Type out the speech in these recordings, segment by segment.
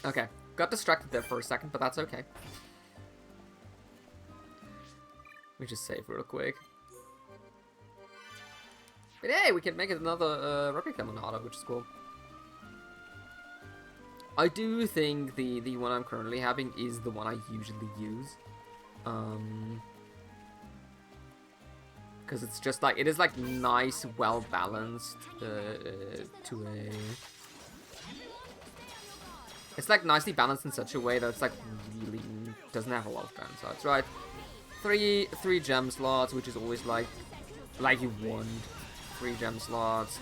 Okay, got distracted there for a second, but that's okay. We just save real quick. But hey, we can make it another replica Monado, which is cool. I do think the one I'm currently having is the one I usually use. Because it's just like, it is like nice, well balanced to a... It's like nicely balanced in such a way that it's like really doesn't have a lot of downsides, right? Three gem slots, which is always like you want 3 gem slots,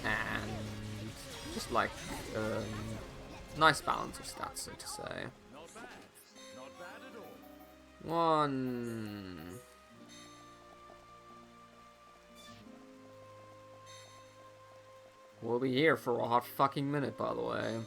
and just like nice balance of stats, so to say. One. We'll be here for a hot fucking minute, by the way.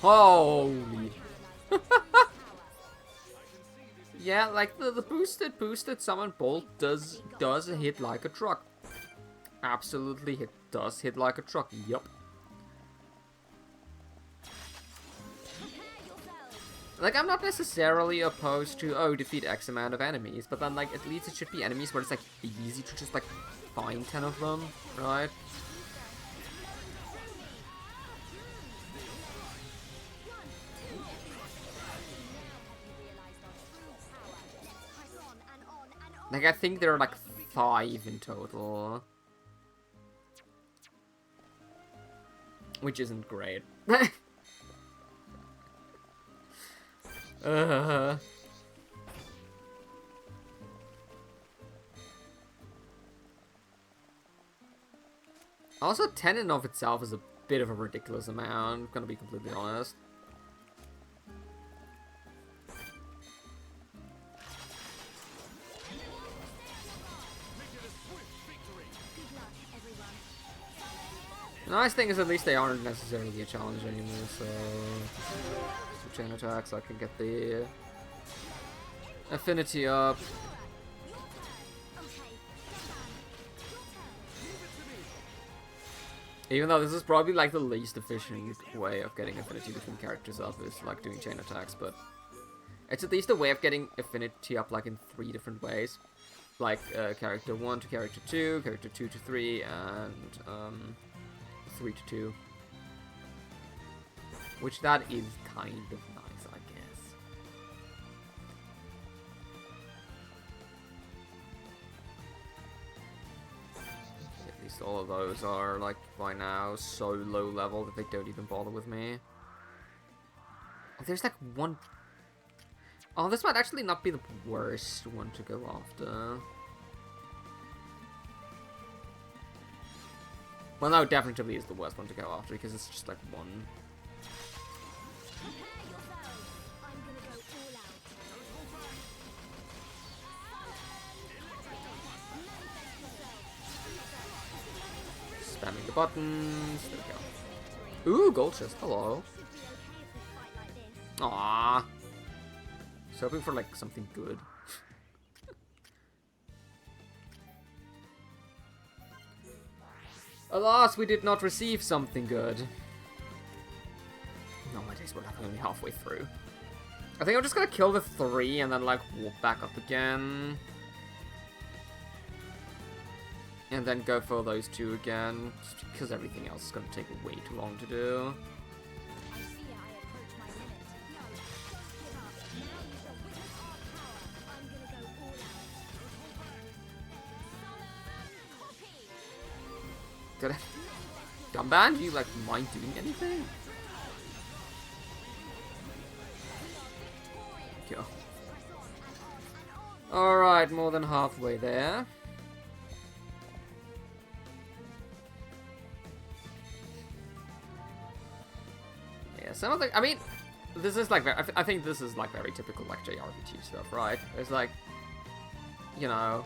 Holy. Yeah, like the boosted summon bolt does hit like a truck. Absolutely, it does hit like a truck. Yup. Like, I'm not necessarily opposed to, oh, defeat X amount of enemies, but then, like, at least it should be enemies where it's, like, easy to just, like, find 10 of them, right? Like, I think there are, like, 5 in total. Which isn't great. Also, 10 in of itself is a bit of a ridiculous amount, I'm gonna be completely honest. The nice thing is at least they aren't necessarily a challenge anymore, so... Some chain attacks, I can get the... affinity up. Even though this is probably like the least efficient way of getting affinity between characters up, is like doing chain attacks, but... It's at least a way of getting affinity up like in 3 different ways. Like character 1 to character 2, character 2 to 3, and 3 to 2. Which that is kind of nice, I guess. At least all of those are, like, by now so low level that they don't even bother with me. Oh, there's like one... Oh, this might actually not be the worst one to go after. Well, no, definitely is the worst one to go after, because it's just like one. Spamming the buttons. There we go. Ooh, gold chest. Hello. Aww. Just hoping for like something good. Alas, we did not receive something good. No, my days, we're like only halfway through. I think I'm just gonna kill the 3 and then like walk back up again. And then go for those 2 again, just because everything else is gonna take way too long to do. Did I... Gumban, do you, like, mind doing anything? Go. Alright, more than halfway there. Yeah, some of the... I mean, this is, like, I think this is, like, very typical, like, JRPG stuff, right? It's, like... you know,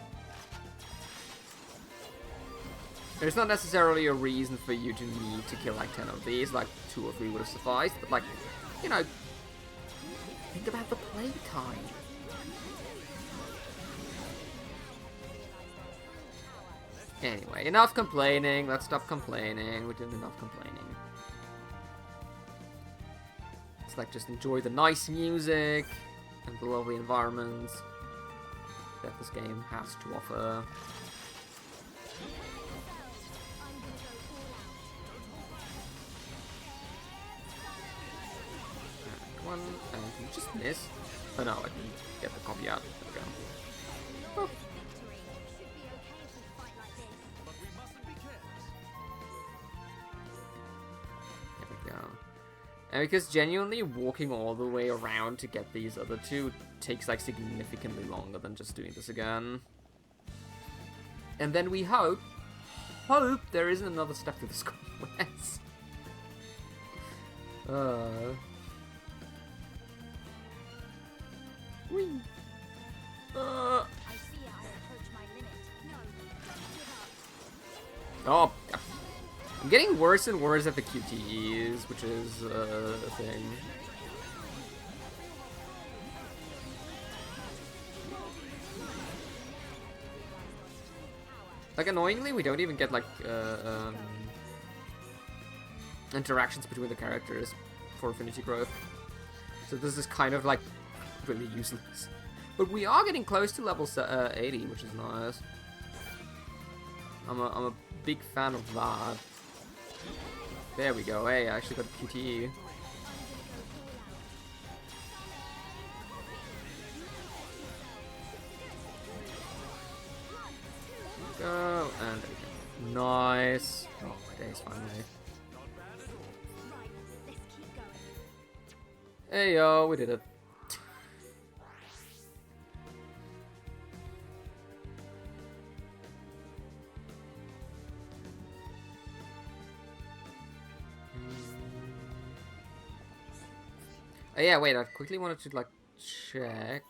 there's not necessarily a reason for you to need to kill like 10 of these, like 2 or 3 would have sufficed, but like, you know, think about the playtime. Anyway, enough complaining. Let's stop complaining. We did enough complaining. It's like just enjoy the nice music and the lovely environments that this game has to offer. And one, and can you just miss? Oh no, I can get the copy out. There we go. Oh. And because genuinely walking all the way around to get these other 2 takes like significantly longer than just doing this again. And then we hope there isn't another step to this quest. Whee. Oh, I'm getting worse and worse at the QTEs, which is a thing. Like, annoyingly, we don't even get, like, interactions between the characters for affinity growth. So this is kind of, like, really useless. But we are getting close to level 80, which is nice. I'm a big fan of that. There we go. Hey, I actually got a QTE. Go, and there we go. Nice. Oh, my days finally. Hey yo, we did it. Oh, yeah, wait, I quickly wanted to, like, check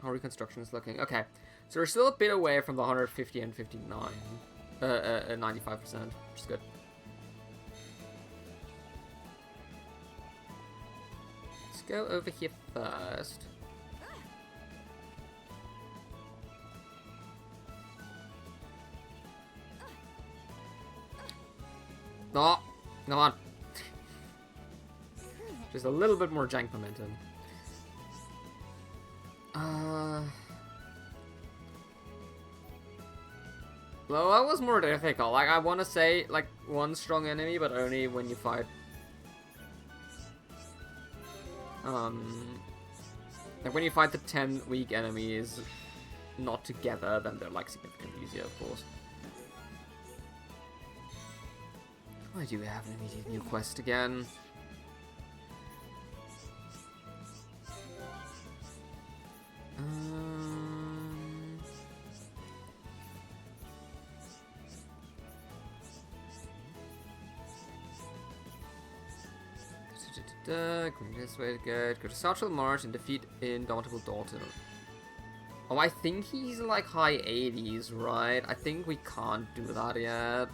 how reconstruction is looking. Okay, so we're still a bit away from the 150 and 59, 95%, which is good. Let's go over here first. Oh, come on. Just a little bit more jank momentum. Well, that was more difficult. Like, I want to say, like, one strong enemy, but only when you fight. Like, when you fight the 10 weak enemies, not together, then they're, like, significantly easier, of course. Why do we have an immediate new quest again? This way to go to Social March and defeat Indomitable Dalton. Oh, I think he's like high 80s, right? I think we can't do that yet.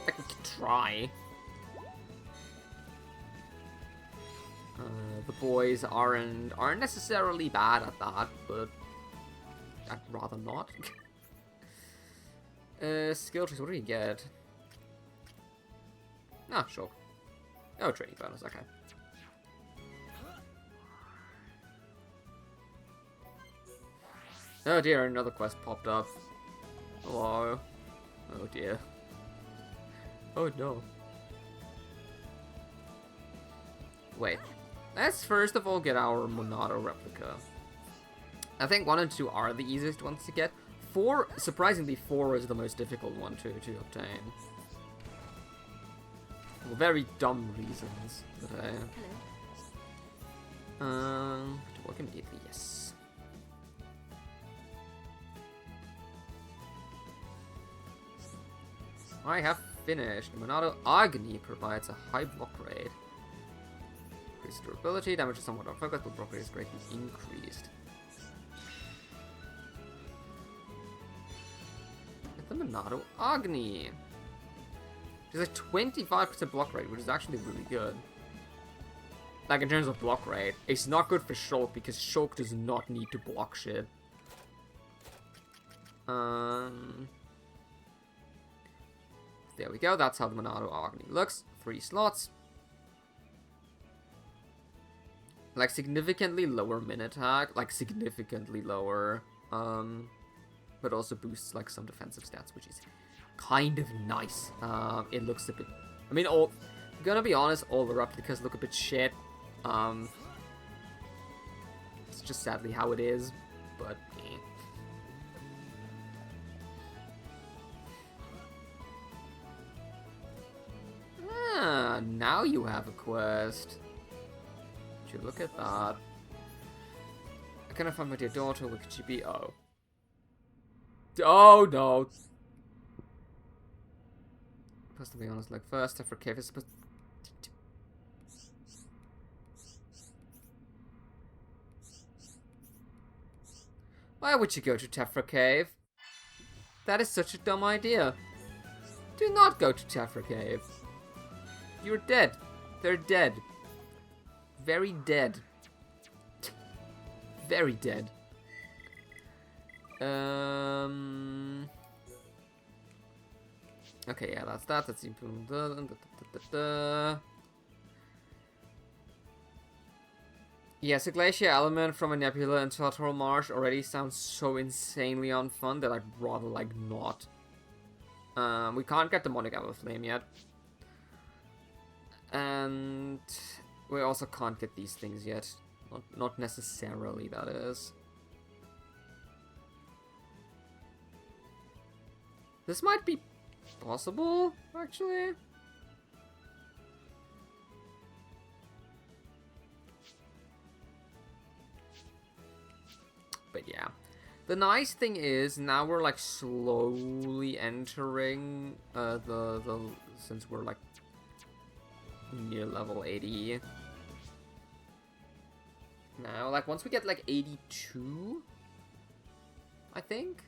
Like, we can try. The boys aren't necessarily bad at that, but I'd rather not. Skill trees, what do we get? Ah, sure. Oh, training bonus, okay. Oh dear, another quest popped up. Hello. Oh dear. Oh no. Wait. Let's first of all get our Monado replica. I think 1 and 2 are the easiest ones to get. 4, surprisingly, 4 is the most difficult one to obtain. For very dumb reasons. But, to work immediately, yes. I have finished. Monado Agni provides a high block rate. Increased durability, damage is somewhat unfocused, but block rate is greatly increased. Monado Agni. There's a 25% block rate, which is actually really good. Like, in terms of block rate. It's not good for Shulk, because Shulk does not need to block shit. There we go, that's how the Monado Agni looks. 3 slots. Like, significantly lower min attack. Like, significantly lower. But also boosts, like, some defensive stats, which is kind of nice. It looks a bit... I mean, I'm gonna be honest, all the replicas look a bit shit. It's just sadly how it is, but eh. Ah, now you have a quest. Would you look at that? I cannot find my dear daughter, where could she be? Oh. Oh no! Supposed to be honest, like, first, Tefra Cave is supposed to... Why would you go to Tefra Cave? That is such a dumb idea. Do not go to Tefra Cave. You're dead. They're dead. Very dead. Very dead. Okay, yeah, that's that. That's yes, a glacier element from a nebula into Lateral Marsh already sounds so insanely unfun that I'd rather, like, not. We can't get Demonic Ember Flame yet. And we also can't get these things yet. Not necessarily, that is. This might be possible, actually. But yeah. The nice thing is, now we're, like, slowly entering since we're, like, near level 80. Now, like, once we get, like, 82, I think.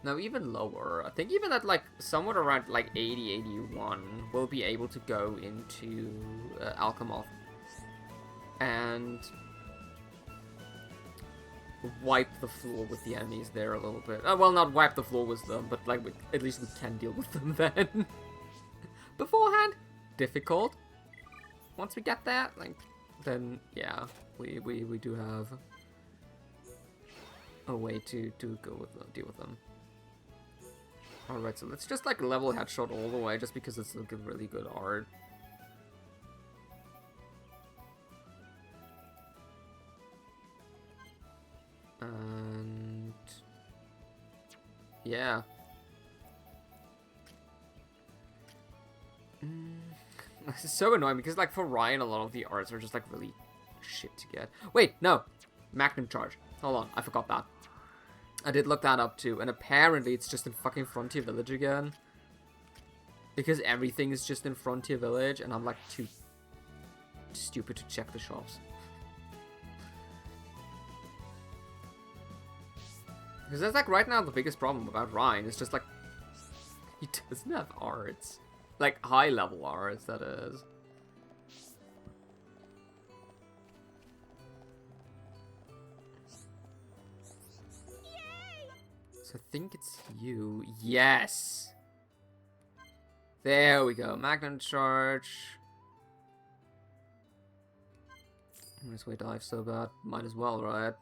No, even lower. I think even at, like, somewhere around, like, 80, 81, we'll be able to go into Alchemoth and wipe the floor with the enemies there a little bit. Well, not wipe the floor with them, but, like, at least we can deal with them then. Beforehand, difficult. Once we get that, like, then, yeah, we do have a way to go with them, deal with them. Alright, so let's just, like, level Headshot all the way, just because it's, like, a really good art. And... yeah. This is so annoying, because, like, for Ryan, a lot of the arts are just, like, really shit to get. Wait, no! Magnum Charge. Hold on, I forgot that. I did look that up too, and apparently it's just in fucking Frontier Village again. Because everything is just in Frontier Village, and I'm, like, too stupid to check the shops. Because that's, like, right now the biggest problem about Ryan. It's just, like, he doesn't have arts. Like, high-level arts, that is. So I think it's you. Yes! There we go. Magnum Charge. This way dive so bad. Might as well, right?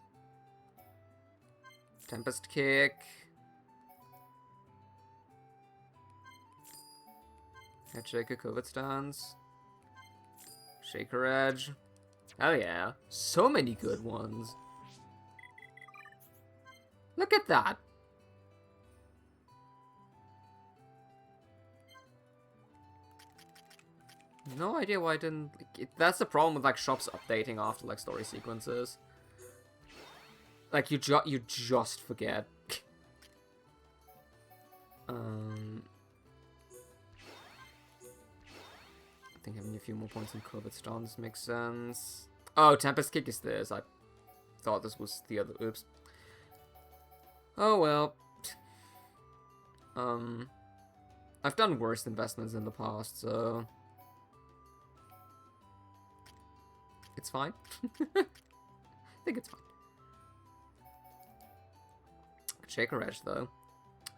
Tempest Kick. Head Shaker, COVID Stance. Shaker Edge. Oh yeah. So many good ones. Look at that. No idea why I didn't... that's the problem with, like, shops updating after, like, story sequences. Like, you just forget. I think having a few more points in COVID Stance makes sense. Oh, Tempest Kick is this. I thought this was the other... oops. Oh, well. I've done worse investments in the past, so it's fine. I think it's fine. Shaker Edge, though.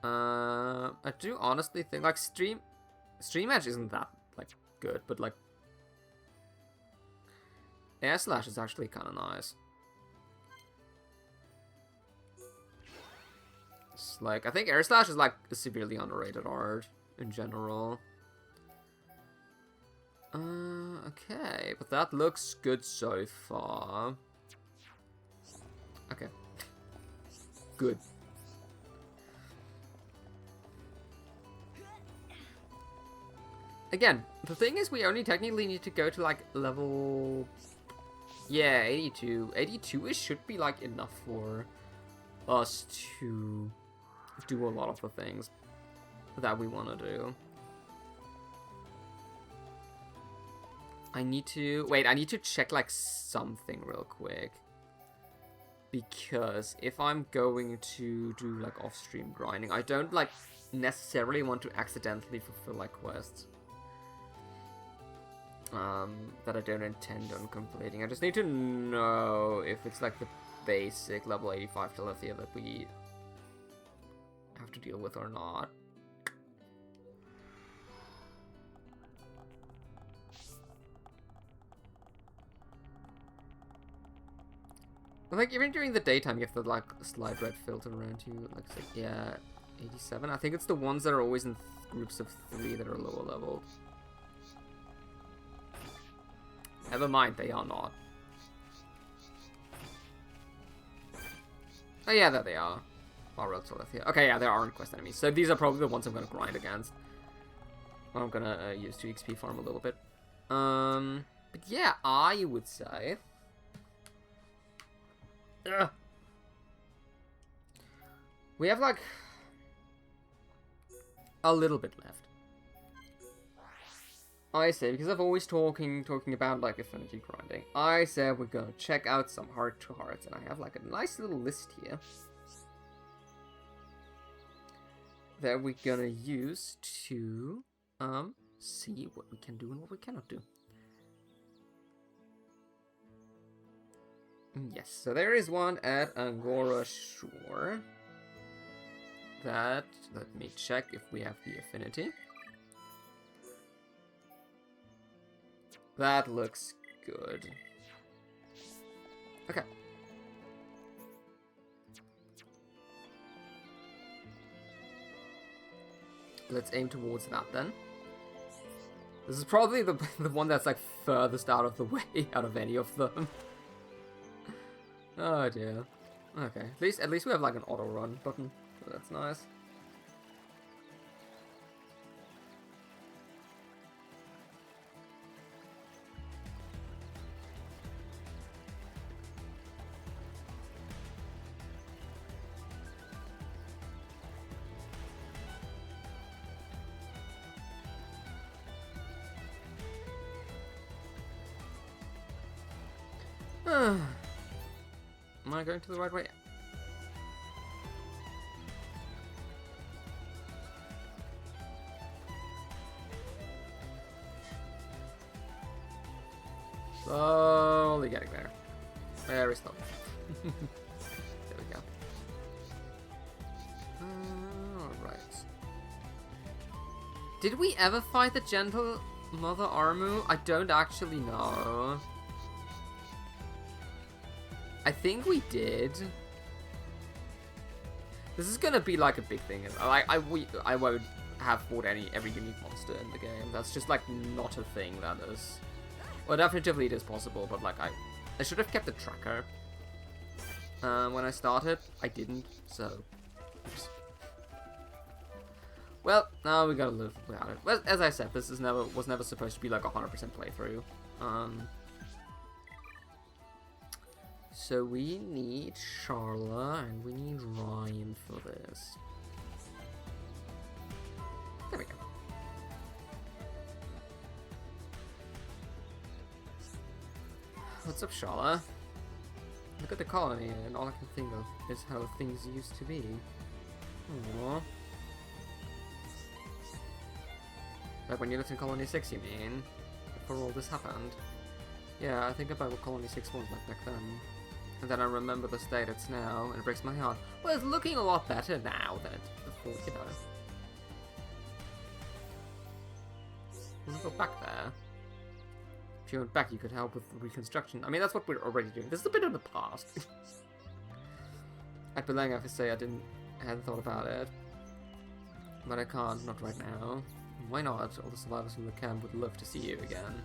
I do honestly think, like, Stream Edge isn't that, like, good, but, like, Air Slash is actually kind of nice. It's like, I think Air Slash is, like, a severely underrated art in general. Okay, but that looks good so far. Okay. Good. Again, the thing is we only technically need to go to, like, level... Yeah, 82. 82-ish should be, like, enough for us to do a lot of the things that we want to do. I need to... Wait, I need to check, like, something real quick. Because if I'm going to do, like, off-stream grinding, I don't, like, necessarily want to accidentally fulfill, like, quests. That I don't intend on completing. I just need to know if it's, like, the basic level 85 Telethia that we have to deal with or not. Like, even during the daytime, you have the, like, slide red filter around you. Like, it's like, yeah, 87. I think it's the ones that are always in groups of 3 that are lower leveled. Never mind, they are not. Oh yeah, there they are. Here. Okay, yeah, there aren't quest enemies. So these are probably the ones I'm gonna grind against. Or I'm gonna use to XP farm a little bit. But yeah, I would say... Ugh. We have, like, a little bit left. I say, because I've always talking about, like, affinity grinding, I said we're gonna check out some heart-to-hearts, and I have, like, a nice little list here that we're gonna use to, see what we can do and what we cannot do. Yes, so there is one at Angora Shore. Let me check if we have the affinity. That looks good. Okay. Let's aim towards that then. This is probably the one that's, like, furthest out of the way out of any of them. Oh dear. Okay. At least we have, like, an auto run button. So that's nice. Am I going to the right way? Slowly getting there. Very slowly. There we go. Alright. Did we ever fight the gentle Mother Armu? I don't actually know. I think we did. This is gonna be like a big thing. I won't have fought every unique monster in the game. That's just, like, not a thing that is. Well, definitely it is possible, but, like, I should have kept a tracker. When I started, I didn't. So, oops. Well, now we gotta live without it. Well, as I said, this was never supposed to be, like, a 100% playthrough. So we need Charla and we need Ryan for this. There we go. What's up, Charla? Look at the colony, and all I can think of is how things used to be. Aww. Like when you lived in Colony 6, you mean? Before all this happened? Yeah, I think about what Colony 6 was like back then. And then I remember the state it's now, and it breaks my heart. Well, it's looking a lot better now than it did before, you know. Wanna go back there? If you went back, you could help with the reconstruction. I mean, that's what we're already doing. This is a bit of the past. I'd be lying if I say I hadn't thought about it. But I can't, not right now. Why not? All the survivors from the camp would love to see you again.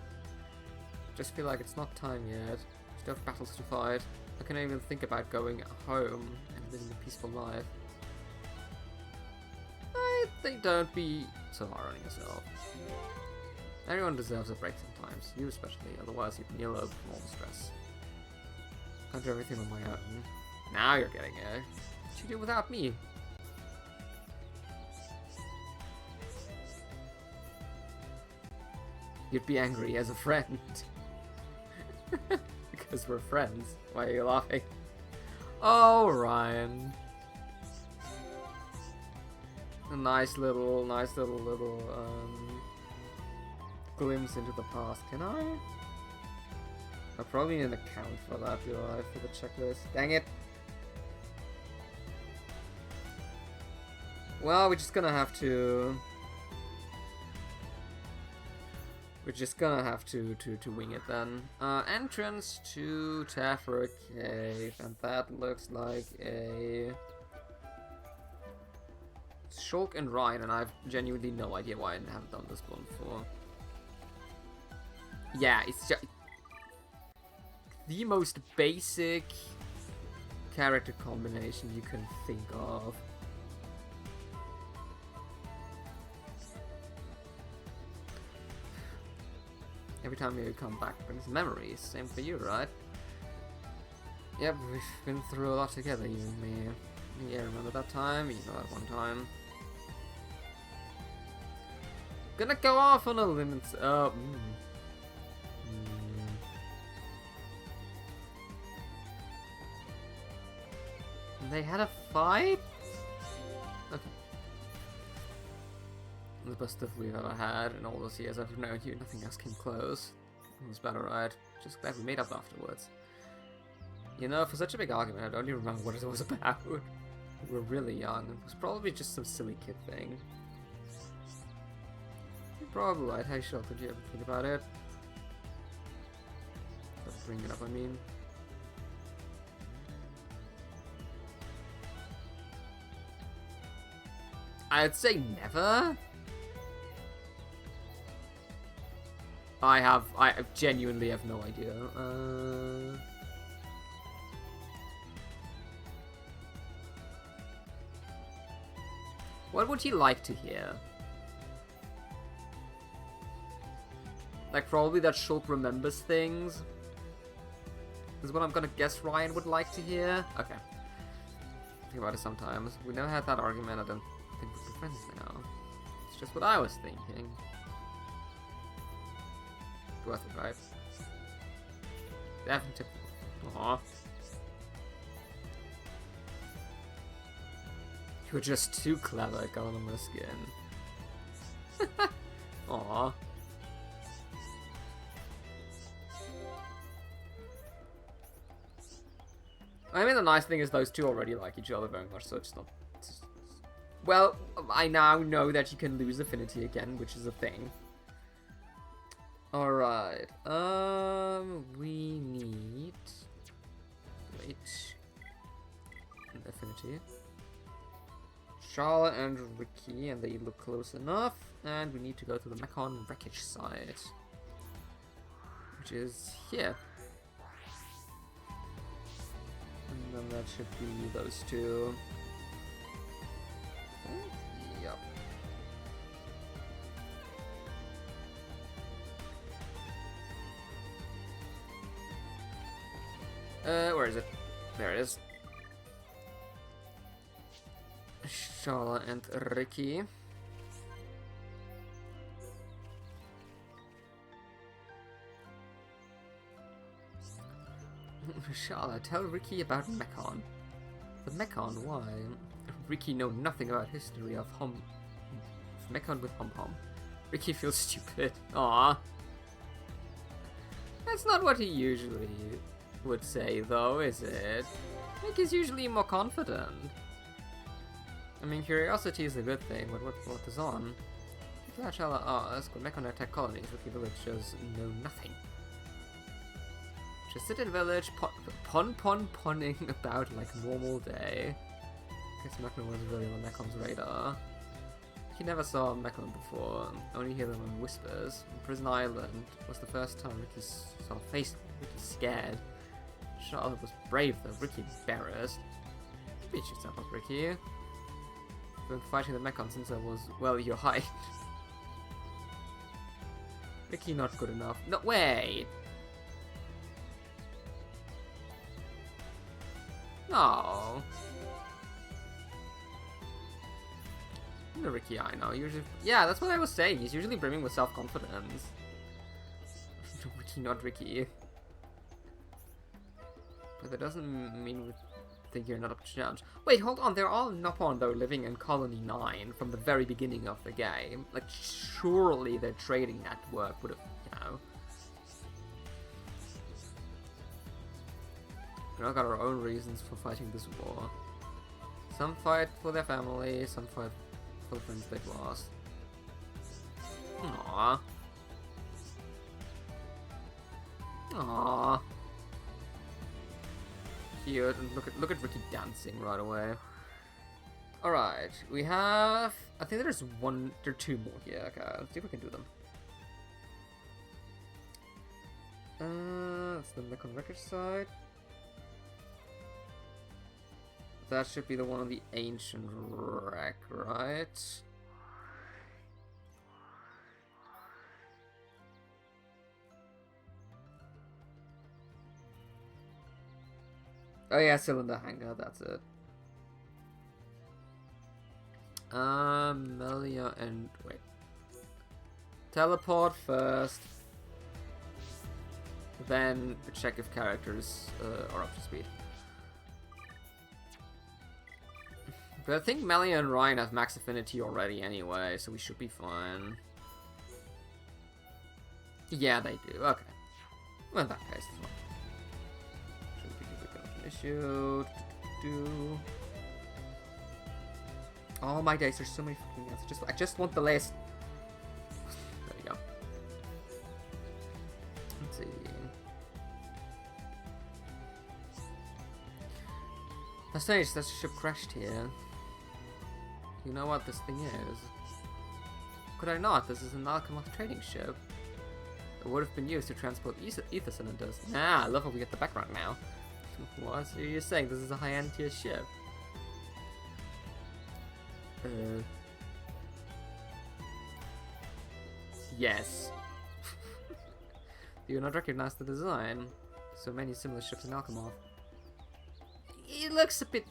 Just feel like it's not time yet. Still have battles to fight. I can't even think about going home and living a peaceful life. I think don't be so hard on yourself. Everyone deserves a break sometimes, you especially, otherwise you'd kneel over from all the stress. Can't do everything on my own. Now you're getting it. What you do without me? You'd be angry as a friend. Because we're friends. Why are you laughing? Oh, Ryan. A nice little, glimpse into the past. Can I? I probably need an account for that, do I? For the checklist. Dang it. Well, we're just gonna have to... We're just gonna have to wing it then. Entrance to Tephra Cave, and that looks like a... Shulk and Ryan, and I've genuinely no idea why I haven't done this one before. Yeah, it's just... the most basic character combination you can think of. Every time you come back brings memories. Same for you, right? Yep, we've been through a lot together, you and me. Yeah, remember that time? You know that one time. Gonna go off on a limb and... They had a fight? Okay. The best stuff we've ever had in all those years I've known you, nothing else came close. It was better, right? Just glad we made up afterwards. You know, for such a big argument, I don't even remember what it was about. We were really young. It was probably just some silly kid thing. You're probably right. Hey, Shulk, did you ever think about it? Let's bring it up, I mean. I'd say never. I genuinely have no idea. What would he like to hear? Like, probably that Shulk remembers things. Is what I'm gonna guess Ryan would like to hear. Okay. Think about it sometimes. We never had that argument. I don't think we're friends now. It's just what I was thinking. Worth it, right? Definitely. Aww. You're just too clever at going on my skin. Aww. I mean, the nice thing is those two already like each other very much, so it's not... Well, I now know that you can lose affinity again, which is a thing. Alright, we need... Wait... An affinity. Charlotte and Ricky, and they look close enough, and we need to go to the Mechon wreckage site. Which is here. And then that should be those two. Yep. Where is it? There it is. Charlotte and Ricky. Charlotte, tell Ricky about Mechon. The Mechon, why? Ricky know nothing about history of Mechon with Hom Hom. Ricky feels stupid. Aww. That's not what he usually would say, though, is it? Ricky's usually more confident. I mean, curiosity is a good thing, but what is on? That shall ask when Mechon attack colonies, Ricky villagers know nothing. Just sit in village, punning about like normal day. Guess Mechon was really on Mechon's radar. He never saw Mechon before, only hear them in whispers. Prison Island was the first time Ricky saw face. Ricky scared. Charlotte was brave though, Ricky embarrassed. Beat yourself up, Ricky. I've been fighting the Mechon since I was, well, your height. Ricky not good enough. No, wait! No. The Ricky I know, usually... Yeah, that's what I was saying. He's usually brimming with self-confidence. Ricky, not Ricky. But that doesn't mean we think you're not up to challenge. Wait, hold on. They're all Nopon, though, living in Colony 9 from the very beginning of the game. Like, surely their trading network would have, you know... We all got our own reasons for fighting this war. Some fight for their family, some fight for the friends they've lost. Aww. Aww. Cute, and look at Ricky dancing right away. Alright, we have... I think there are two more here. Okay, let's see if we can do them. That's the Mechon record side. That should be the one on the ancient wreck, right? Oh yeah, cylinder hanger, that's it. Melia and... wait. Teleport first. Then check if characters are up to speed. But I think Melia and Ryan have max affinity already anyway, so we should be fine. Yeah, they do. Okay. Well, in that case, as well. Shouldn't be an issue. Oh my days, there's so many fucking answers. I just want the list. There you go. Let's see. That's nice, that ship crashed here. You know what this thing is? Could I not? This is an Alchemist trading ship. It would have been used to transport ether cylinders. Ah, I love how we get the background now. What are you saying? This is a high-end tier ship. Yes. Do you not recognize the design? So many similar ships in Alchemist. It looks a bit...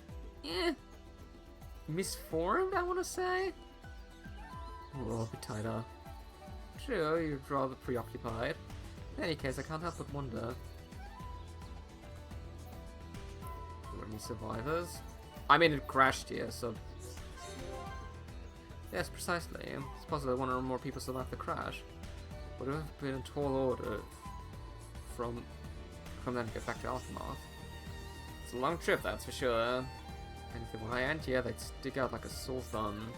misformed, I want to say? Oh, a bit tighter. True, you're rather preoccupied. In any case, I can't help but wonder. Were there any survivors? I mean, it crashed here, so... Yes, precisely. It's possible one or more people survived the crash. Would have been a tall order from them to get back to Alphamart. It's a long trip, that's for sure. And if they were high-end here, they'd stick out like a sore thumb.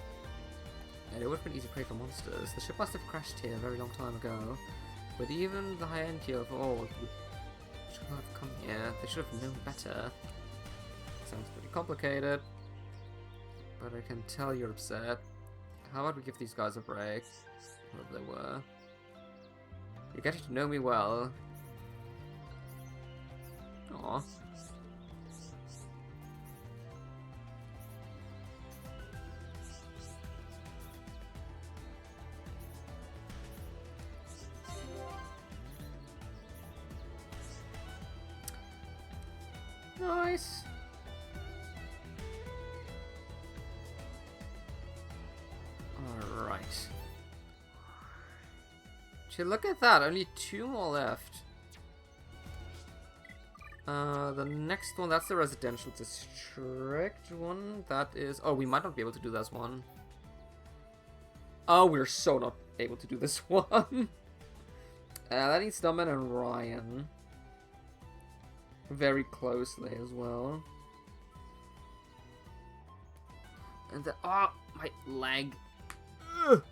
And it would have been easy prey for monsters. The ship must have crashed here a very long time ago. But even the high-end here of old should not have come here. They should have known better. Sounds pretty complicated. But I can tell you're upset. How about we give these guys a break? Whoever they were. You're getting to know me well. Aww. Nice. Alright. Look at that, only 2 more left. The next one, that's the residential district one. That is... oh, we might not be able to do this one. Oh, we're so not... able to do this one. That needs Dumbman and Ryan. Very closely as well. And then, oh, my leg. Ugh.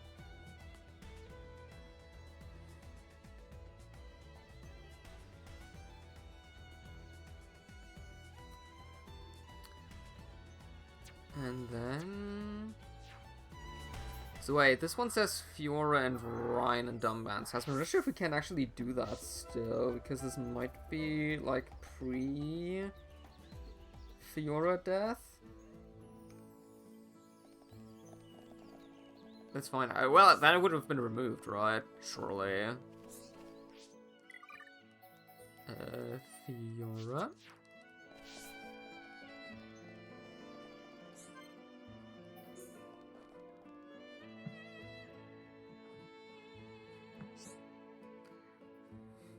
And then... So wait, this one says Fiora and Ryan and Dumbman. So I'm not sure if we can actually do that still, because this might be like pre-Fiora death. That's fine. Well, that would have been removed, right? Surely. Fiora.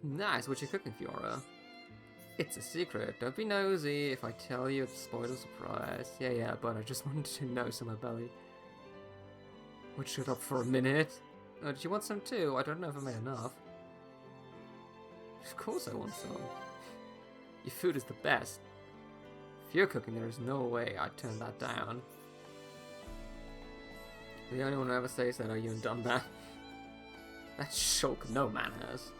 Nice, what you cooking, Fiora? It's a secret. Don't be nosy. If I tell you, it's spoiled a surprise. Yeah, but I just wanted to know so my belly would shut up for a minute. Oh, did you want some too? I don't know if I made enough. Of course I want some. Your food is the best. If you're cooking, there is no way I'd turn that down. The only one who ever says that are you and Dumbman. That's Shulk no man has.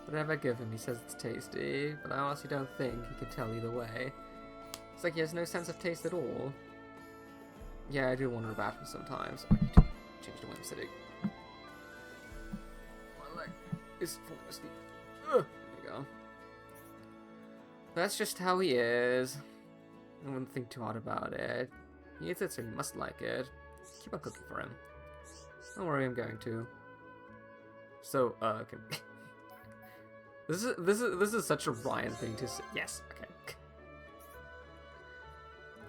Whatever I give him, he says it's tasty, but I honestly don't think he can tell either way. It's like he has no sense of taste at all. Yeah, I do wonder about him sometimes. I need to change the way I'm sitting. My leg is falling asleep. Ugh. There you go. That's just how he is. I wouldn't think too hard about it. He eats it, so he must like it. Keep on cooking for him. Don't worry, I'm going to. So, okay. This is such a Ryan thing to say. Yes, okay.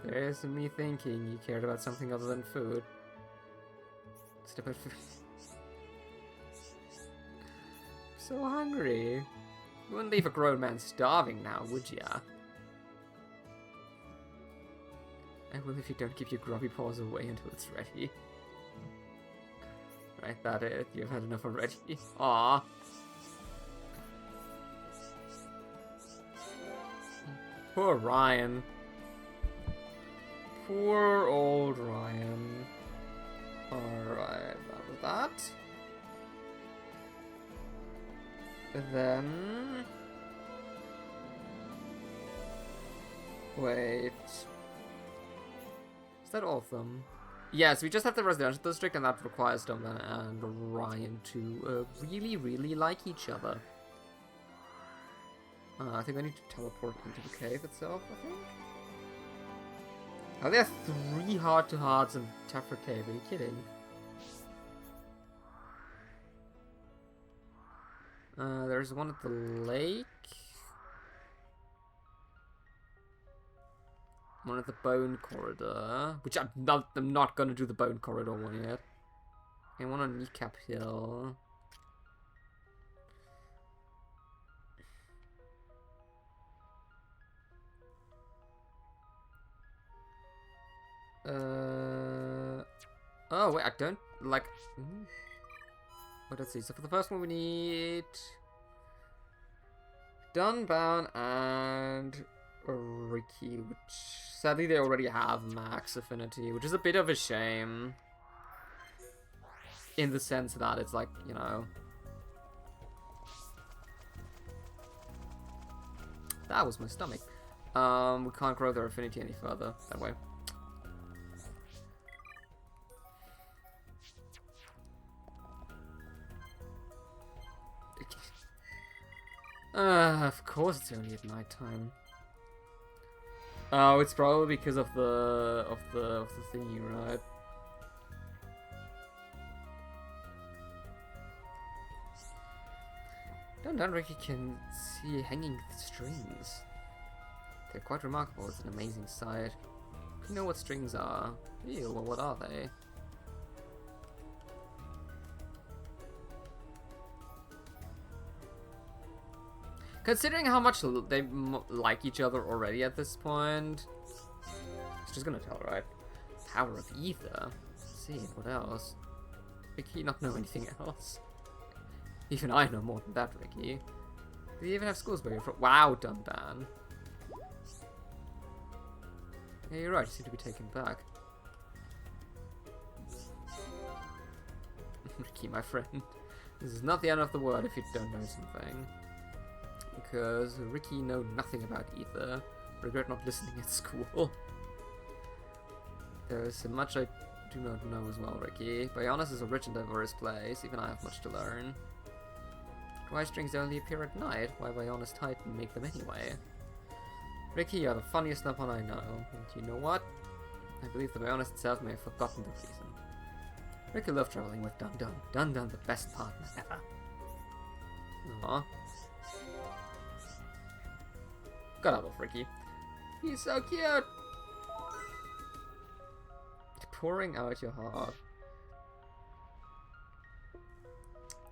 There's me thinking you cared about something other than food. Step out food. So hungry. You wouldn't leave a grown man starving now, would ya? I will if you don't keep your grubby paws away until it's ready. Right, that it. You've had enough already. Aww. Poor Ryan. Poor old Ryan. Alright, that was that. Then... Wait. Is that all of them? Yes, we just have the residential district, and that requires Dumbman and Ryan to really like each other. I think I need to teleport into the cave itself, I think. Are there 3 heart-to-hearts in Tephra Cave? Are you kidding? There's one at the lake. One at the Bone Corridor. Which I'm not gonna do the Bone Corridor one yet. And one on Kneecap Hill. Oh wait, I don't like. Well, let's see. So for the first one, we need Dunbound and Ricky, which sadly they already have max affinity, which is a bit of a shame. In the sense that it's like, you know, that was my stomach. We can't grow their affinity any further that way. Of course it's only at night time. Oh, it's probably because of the thingy, right? Don't Ricky can see hanging strings. They're quite remarkable. It's an amazing sight. You know what strings are? Ew, well, what are they? Considering how much they like each other already at this point, it's just gonna tell, right? Power of Ether. Let's see, what else? Ricky not know anything else? Even I know more than that, Ricky. Do you even have schools where you're from? Wow, Dundan. Yeah, you're right, you seem to be taken back. Ricky, my friend. This is not the end of the world if you don't know something. Because Ricky know nothing about either. Regret not listening at school. There is so much I do not know as well, Ricky. Bionis is a rich and diverse place, even I have much to learn. Why strings only appear at night? Why Bionis Titan make them anyway? Ricky, you're the funniest Nippon I know. And you know what? I believe the Bionis itself may have forgotten the reason. Ricky loved traveling with Dun-Dun. Dun-Dun, the best partner ever. Aww. Got out of Ricky. He's so cute! Pouring out your heart.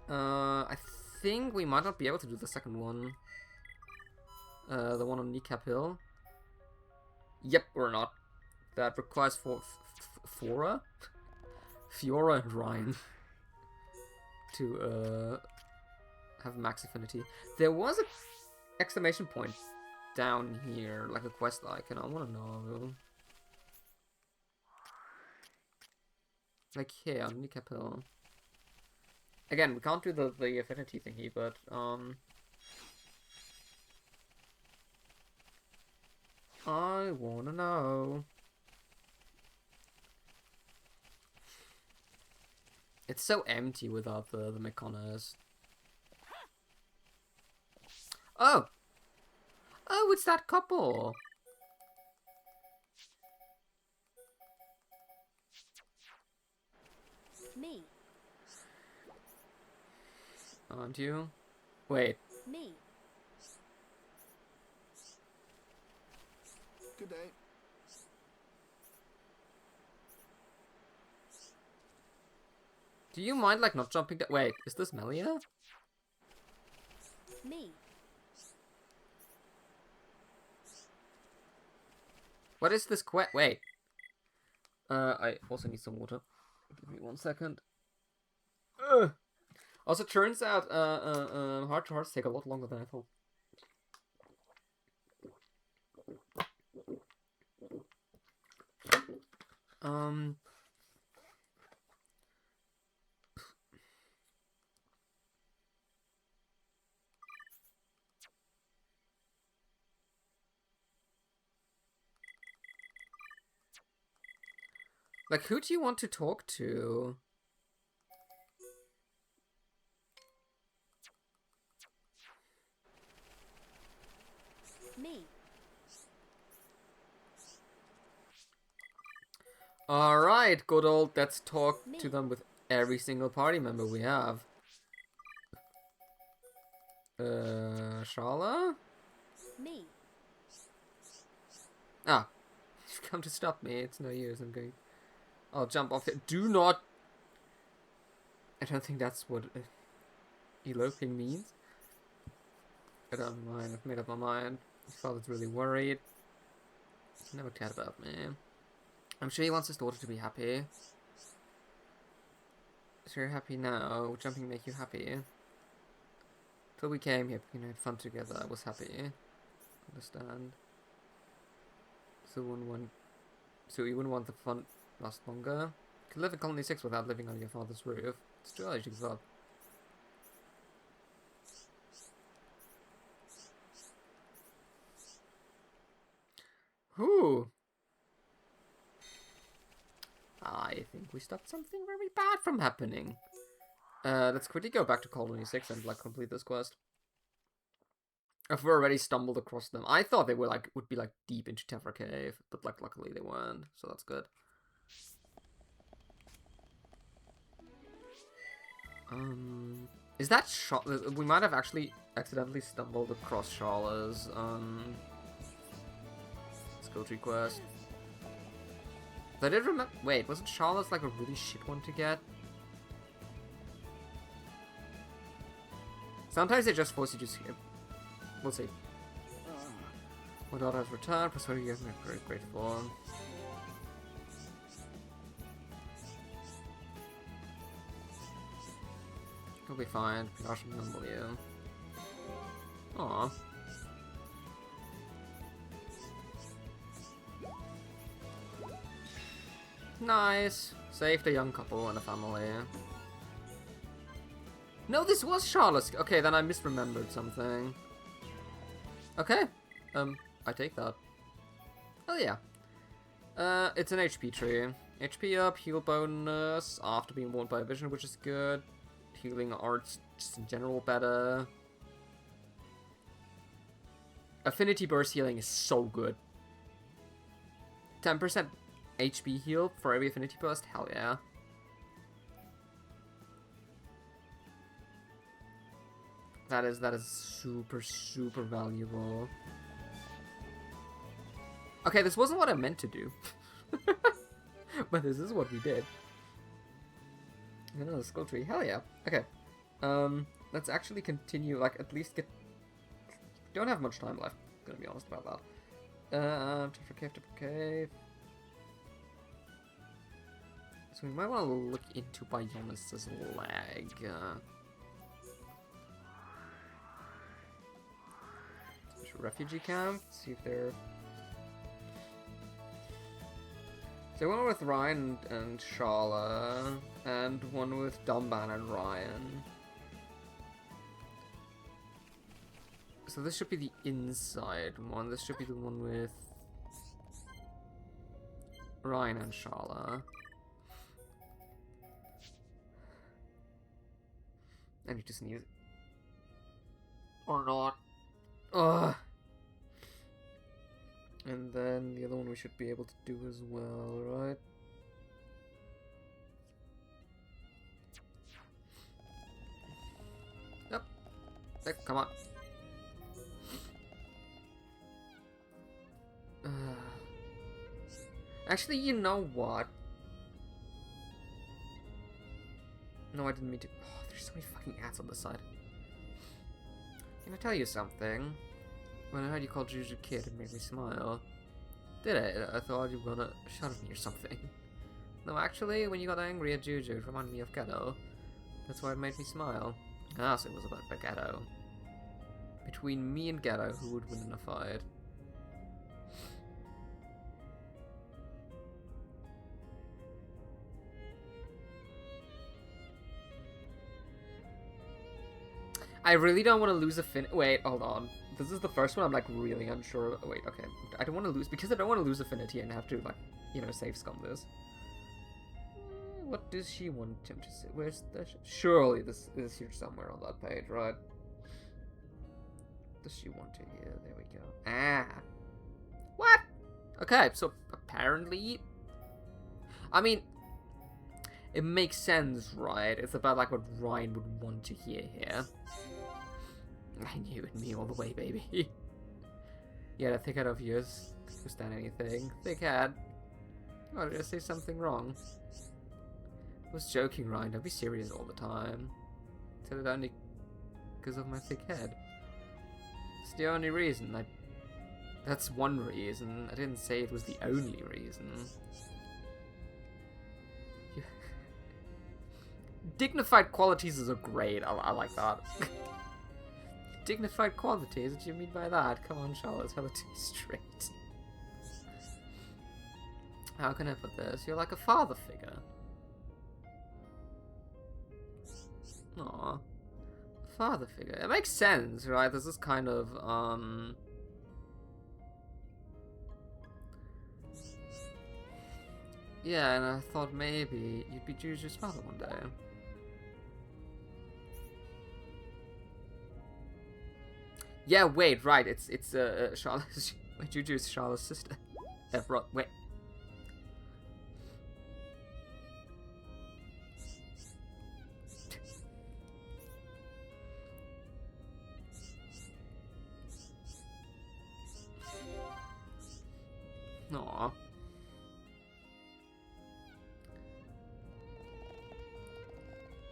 I think we might not be able to do the second one. The one on Kneecap Hill. Yep, we're not. That requires Fiora and Ryan to have max affinity. There was an exclamation point down here, like a quest icon. I want to know. Like here on Kneecap Hill. Again, we can't do the affinity thingy, but I wanna know. It's so empty without the Mechonas. Oh! Oh, it's that couple! Me. Aren't you? Wait. Me. Good day. Do you mind, like, not jumping down? Wait, is this Melia? Me. What is this quest? Wait. I also need some water. Give me 1 second. Also, turns out, heart to hearts take a lot longer than I thought. Like, who do you want to talk to? Me. Alright, good old, let's talk to them with every single party member we have. Shala? Me. Ah, you've come to stop me, it's no use, I'm going... I'll jump off it. Do not... I don't think that's what eloping means. I don't mind, I've made up my mind. My father's really worried. He's never cared about me. I'm sure he wants his daughter to be happy. So you're happy now? Would jumping make you happy? Till we came here, we had fun together, I was happy. Understand. So you wouldn't want the fun last longer? You could live in Colony 6 without living on your father's roof. It's too early to give up. Whew. I think we stopped something very bad from happening. Let's quickly go back to Colony 6 and, like, complete this quest. If we already stumbled across them. I thought they were, like, would be, like, deep into Tefra Cave, but, like, luckily they weren't, so that's good. Is that we might have actually accidentally stumbled across Sharla's, skill tree quest. I did remember. Wait, wasn't Charlotte's like a really shit one to get? Sometimes they just force you to skip. We'll see. My daughter has returned. Persuaded you guys are very grateful. She'll be fine. Gosh, I don't believe you. Aw. Nice. Saved a young couple and a family. No, this was Charlotte's. Okay, then I misremembered something. Okay. I take that. Oh yeah. It's an HP tree. HP up, heal bonus after being warned by a vision, which is good. Healing arts just in general better. Affinity burst healing is so good. 10% HP heal for every affinity burst? Hell yeah. That is super, super valuable. Okay, this wasn't what I meant to do. But this is what we did. Another skull tree. Hell yeah. Okay. Let's actually continue, like, at least get... Don't have much time left, gonna be honest about that. Different cave, different cave. So we might want to look into Bionis' leg. Refugee camp, see if they're... So one with Ryan and Shala, and one with Dumban and Ryan. So this should be the inside one. This should be the one with Ryan and Shala. I need to sneeze. Or not. Ugh. And then the other one we should be able to do as well, right? Yep. Hey, come on. Actually, you know what? No, I didn't mean to. Oh, there's so many fucking ads on the side. Can I tell you something? When I heard you call Juju kid, it made me smile. Did it? I thought you were gonna shout at me or something. No, actually, when you got angry at Juju, it reminded me of Ghetto. That's why it made me smile. Ah, so it was about the Ghetto. Between me and Ghetto, who would win in a fight? I really don't want to lose a Wait, hold on. This is the first one I'm, like, really unsure. Wait, okay. I don't want to lose, because I don't want to lose affinity and have to, like, you know, save scum this. What does she want him to say? Where's the... Surely this is here somewhere on that page, right? Does she want to hear? There we go. Ah. What? Okay, so apparently... I mean... It makes sense, right? It's about, like, what Ryan would want to hear here. I knew it, me all the way, baby. Yeah, the thick head of yours. Could stand anything. Thick head. Oh, did I say something wrong? I was joking, Ryan. Don't be serious all the time. Said it only because of my thick head. It's the only reason. That's one reason. I didn't say it was the only reason. Dignified qualities is a great. I like that. Dignified qualities? What do you mean by that? Come on, Charlotte, tell it to me straight. How can I put this? You're like a father figure. Aww. Father figure. It makes sense, right? This is kind of, yeah, and I thought maybe you'd be Juju's father one day. Yeah, wait, right, it's Charlotte's, Juju's Charlotte's sister. Wait. Aww.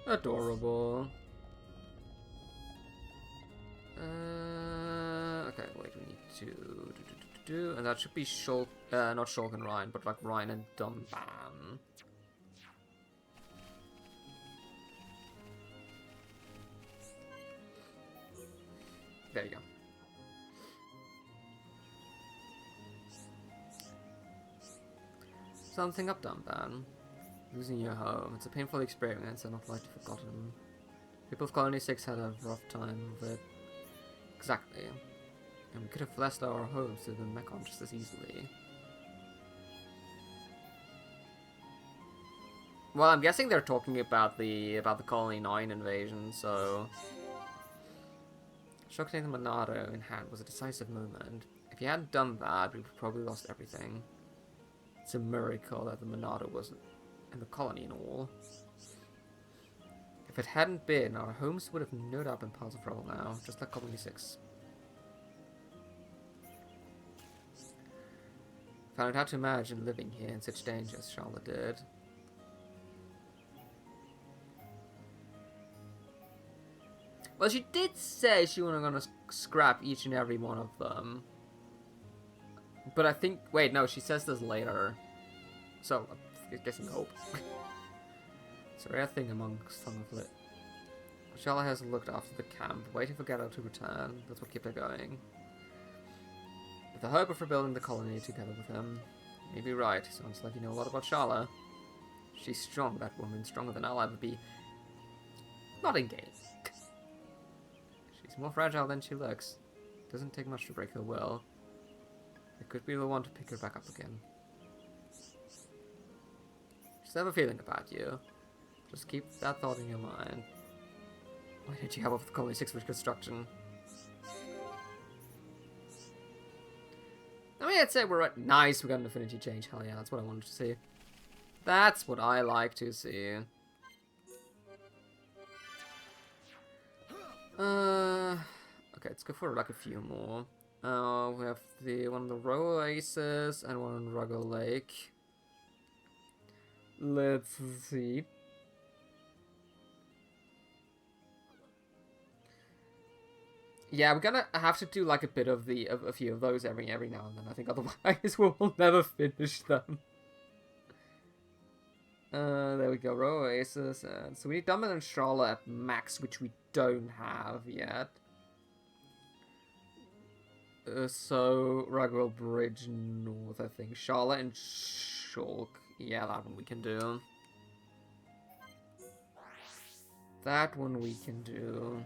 Adorable. Okay, wait, we need to and that should be Shulk, not Shulk and Ryan, but like Ryan and Dumban. There you go. Something I've done, Ben. Losing your home. It's a painful experience and not lightly forgotten. People of Colony 6 had a rough time of it. Exactly. And we could have lost our homes to the Mekon just as easily. Well, I'm guessing they're talking about the Colony 9 invasion, so... Shocking the Monado in hand was a decisive moment. If you hadn't done that, we would have probably lost everything. It's a miracle that the Monado wasn't in the colony and all. If it hadn't been, our homes would have no doubt been piles of rubble now, just like Colony 6. Found it hard to imagine living here in such danger as Charlotte did. Well, she did say she wasn't gonna scrap each and every one of them. But I think... Wait, no, she says this later. So, I guess no. It's a rare thing among some of it. Charlotte has looked after the camp, waiting for Geralt to return. That's what kept her going. With the hope of rebuilding the colony together with him. You may be right. Sounds like you know a lot about Charlotte. She's strong, that woman. Stronger than I'll ever be. Not in game. She's more fragile than she looks. Doesn't take much to break her will. I could be the one to pick her back up again. Just have a feeling about you. Just keep that thought in your mind. Why didn't you help with Colony 6 reconstruction? I mean, I'd say we're right. Nice, we got an affinity change. Hell yeah, that's what I wanted to see. That's what I like to see. Okay, let's go for like a few more. We have the one on the Row Oasis and one on Ruggle Lake. Let's see. Yeah, we're gonna have to do like a bit of a few of those every now and then. I think otherwise we'll never finish them. There we go, Row Oasis, and so we need Dunman and Charlotte at max, which we don't have yet. So Rugwell Bridge North, I think. Charlotte and Shulk. Yeah, that one we can do. That one we can do.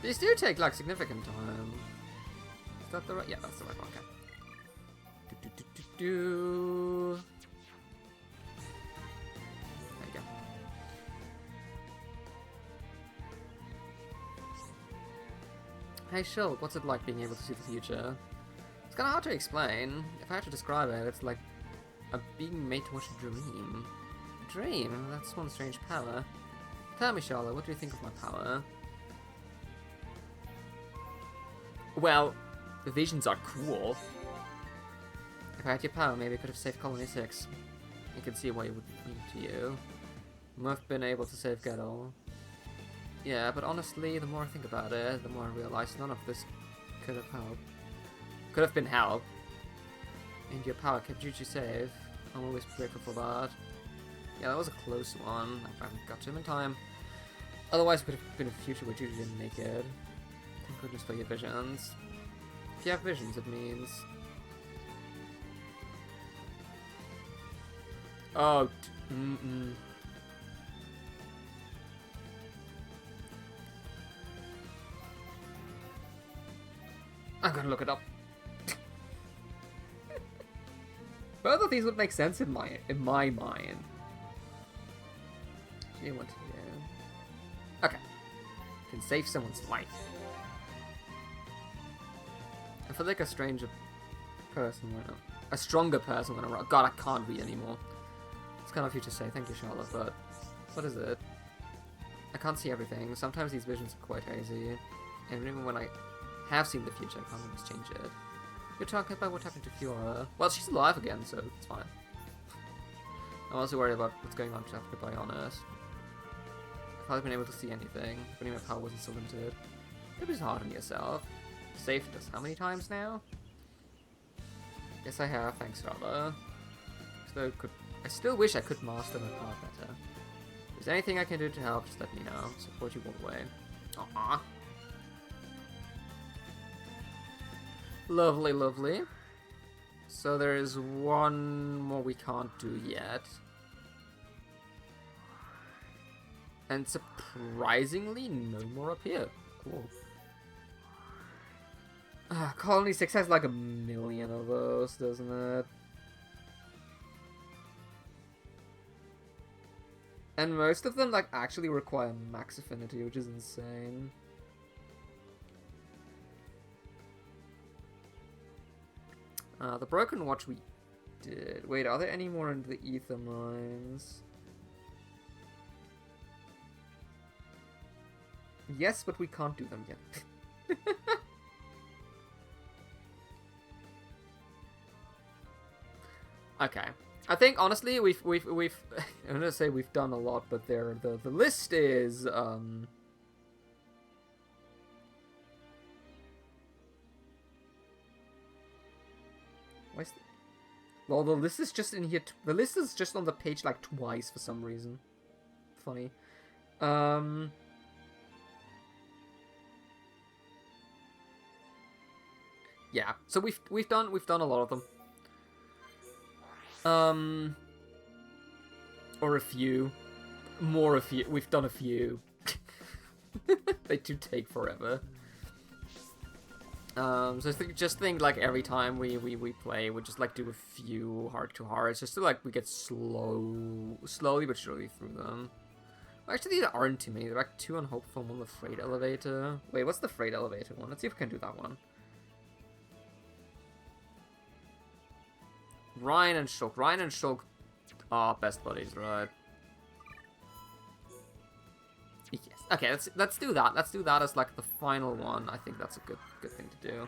These do take like significant time. Is that the right? Yeah, that's the right one. Okay. There you go. Hey Shulk, what's it like being able to see the future? It's kind of hard to explain. If I had to describe it, it's like being made to watch a dream. A dream? That's one strange power. Tell me, Charlotte, what do you think of my power? Well, the visions are cool. If I had your power, maybe I could have saved Colony 6. You can see what it would mean to you. You have been able to save Geralt. Yeah, but honestly, the more I think about it, the more I realize none of this could have helped. Could have been help. And your power kept you safe. I'm always grateful for that. Yeah, that was a close one. I finally got to him in time. Otherwise, it could have been a future where Judy didn't make it. Thank goodness for your visions. If you have visions, it means... Oh, I'm gonna look it up. Both of these would make sense in my mind. Do you want to do? Okay. Can save someone's life. I feel like a stranger person when a stronger person when I'm... God, I can't read anymore. It's kind of you to say, thank you, Charlotte, but what is it? I can't see everything. Sometimes these visions are quite hazy, and even when I have seen the future, I can't always change it. You're talking about what happened to Fiora. Well, she's alive again, so it's fine. I'm also worried about what's going on, to have to be honest. If I've been able to see anything, if any of my power wasn't so limited. It was hard on yourself. Saved us how many times now? Yes, I have. Thanks, Rava. I still wish I could master my part better. If there's anything I can do to help, just let me know. Support you all the way. Aww. Lovely, lovely. So there is one more we can't do yet. And surprisingly, no more up here. Cool. Colony 6 has like 1,000,000 of those, doesn't it? And most of them like actually require max affinity, which is insane. The Broken Watch we did. Wait, are there any more in the Ether Mines? Yes, but we can't do them yet. Okay. I think honestly we've I'm gonna say we've done a lot, but the list is well, the list is just in here. The list is just on the page like twice for some reason. Funny. Yeah. So we've done a lot of them. Or a few. More a few. We've done a few. They do take forever. So just think like every time we play, we just like do a few heart-to-hearts, just to like we get slowly but surely through them. Well, actually, there aren't too many. There are like 2 on Hopeful, 1 on the Freight Elevator. Wait, what's the Freight Elevator one? Let's see if we can do that one. Ryan and Shulk. Ryan and Shulk are best buddies, right? Yes. Okay, let's do that. Let's do that as like the final one. I think that's a good thing to do.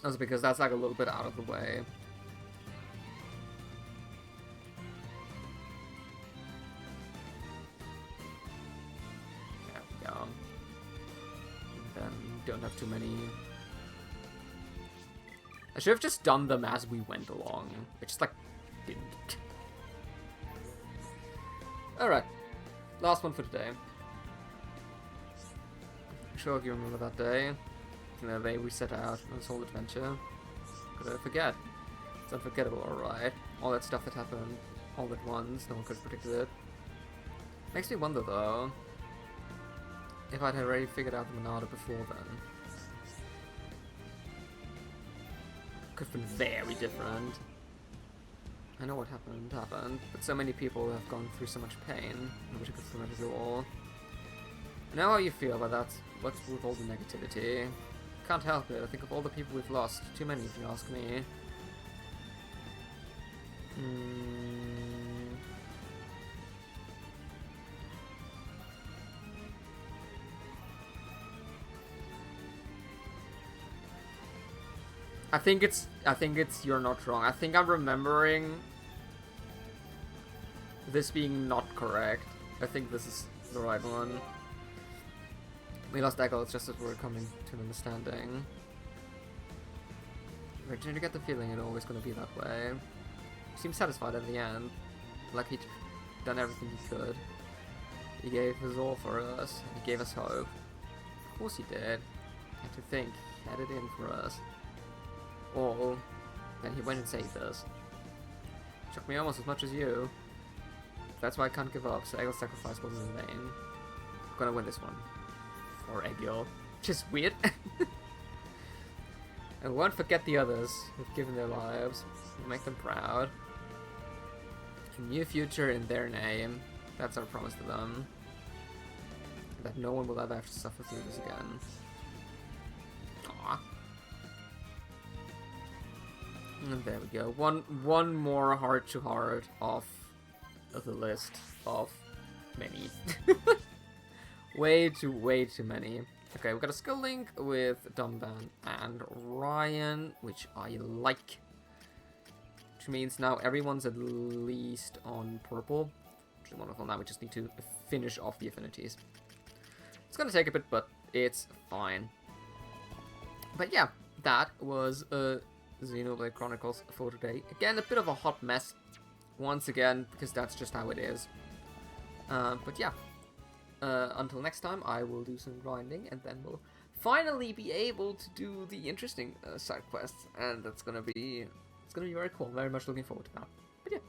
That's because that's like a little bit out of the way. There we go. And then don't have too many. I should have just done them as we went along. I just, like, didn't. Alright. Last one for today. I'm sure if you remember that day. The day we set out on this whole adventure. Could I forget? It's unforgettable, alright. All that stuff that happened all at once, no one could have predicted it. Makes me wonder, though, if I'd already figured out the Monada before then. Could have been very different. I know what happened, but so many people have gone through so much pain. I wish I could prevent it all. I know how you feel, but that's what's with all the negativity. Can't help it. I think of all the people we've lost. Too many, if you ask me. I think it's you're not wrong. I think I'm remembering this being not correct. I think this is the right one. We lost Echo, it's just as we're coming to an understanding. I tend to get the feeling it's always going to be that way. He seemed satisfied at the end. Like he'd done everything he could. He gave his all for us. He gave us hope. Of course he did. And to think, he had it in for us. All. Then he went and saved us. Shook me almost as much as you. That's why I can't give up, so Eggle's sacrifice wasn't in vain. I'm gonna win this one. For Eggle. Which is weird. And we won't forget the others who've given their lives. We'll make them proud. A new future in their name. That's our promise to them. That no one will ever have to suffer through this again. Aww. And there we go. One more heart-to-heart off of the list of many. way too many. Okay, we've got a skill link with Dunban and Ryan, which I like. Which means now everyone's at least on purple. Which is wonderful. Now we just need to finish off the affinities. It's gonna take a bit, but it's fine. But yeah, that was Xenoblade Chronicles for today. Again, a bit of a hot mess, once again, because that's just how it is. But yeah, until next time, I will do some grinding, and then we'll finally be able to do the interesting side quests, and that's gonna be very cool. Very much looking forward to that. But yeah,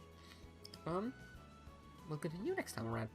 we'll continue next time around.